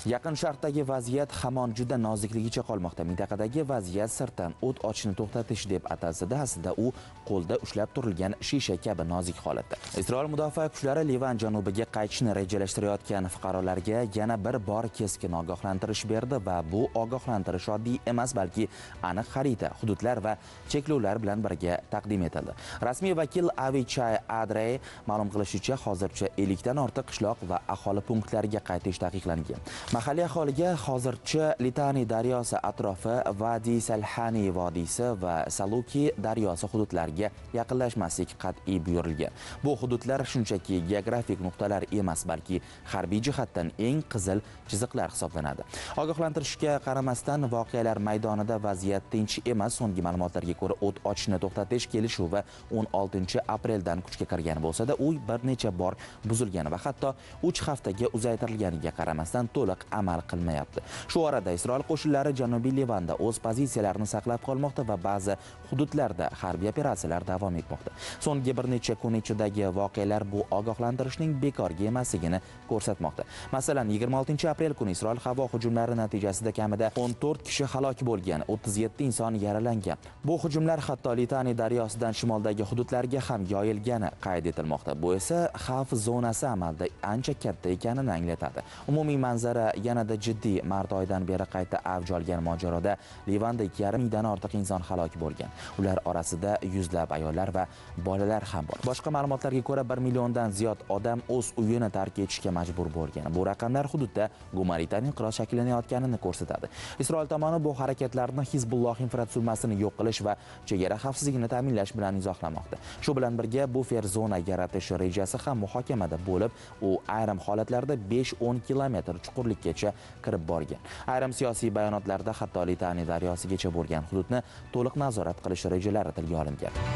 Yaqin Sharqdagi vaziyat hamon juda nozikligicha qolmoqda. Mintaqadagi vaziyat sirtdan o't ochishni to'xtatish deb atalsa-da, aslida u qo'lda ushlab turilgan shisha kabi nozik holatda. Isroil mudofaa kuchlari Livan janubiga qaytishni rejalashtirayotgan fuqarolarga yana bir bor keskin ogohlantirish berdi va bu ogohlantirish oddiy emas, balki aniq xarita, hududlar va cheklovlar bilan birga taqdim etildi. Rasmiy vakil Avichai Adrey ma'lum qilishicha, hozircha 50 dan ortiq qishloq va aholi punktlariga qaytish taqiqlangan. Mahalliy aholiga hozircha Litani daryosi atrofi, Vadi Salhani vodiysi va Saluki daryosi hududlariga yaqinlashmaslik qat'iy buyurilgan. Bu hududlar shunchaki geografik nuqtalar emas, balki harbiy jihatdan eng qizil chiziqlar hisoblanadi. Ogohlantirishga qaramasdan voqealar maydonida vaziyat tinch emas. So'nggi ma'lumotlarga ko'ra, o't ochishni to'xtatish kelishuvi 16 apreldan kuchga kirgan bo'lsa-da, u bir necha bor buzilgan va hatto 3 haftaga uzaytirilganiga qaramasdan to'liq amal qilmayapti. Shu orada Isroil qo'shinlari Janubiy Livanda o'z pozitsiyalarini saqlab qolmoqda va ba'zi hududlarda harbiy operatsiyalar davom etmoqda. So'nggi bir necha kun ichidagi voqealar bu ogohlantirishning bekorga emasligini ko'rsatmoqda. Masalan, 26 aprel kuni Isroil havo hujumlari natijasida kamida 14 kishi halok bo'lgan, 37 inson yaralangan. Bu hujumlar hatto Litani daryosidan shimoldagi hududlarga ham yoyilgani qayd etilmoqda. Bu esa xavf zonasi amalda ancha katta ekanini anglatadi. Umumiy manzara yanada jiddiy. Mart oyidan beri qayta avj olgan mojaroda Livanda 2,5 mingdan ortiq inson halok bo'lgan. Ular orasida yuzlab ayollar va bolalar ham bor. Boshqa ma'lumotlarga ko'ra 1 milliondan ziyod odam o'z uyini tark etishga majbur bo'lgan. Bu raqamlar hududda gumanitar inqiroz shakllanayotganini ko'rsatadi. Isroil tomoni bu harakatlarni Hizbulloh infratuzilmasini yo'q qilish va chegara xavfsizligini ta'minlash bilan izohlamoqda. Shu bilan birga bufer zona yaratish rejasi ham muhokamada bo'lib, u ayrim holatlarda 5-10 kilometr chuqurlikkacha kirib borgan. Ayrim siyosiy bayonotlarda hatto Litani daryosigacha bo'lgan hududni to'liq nazorat qilish rejalari tilga olingan.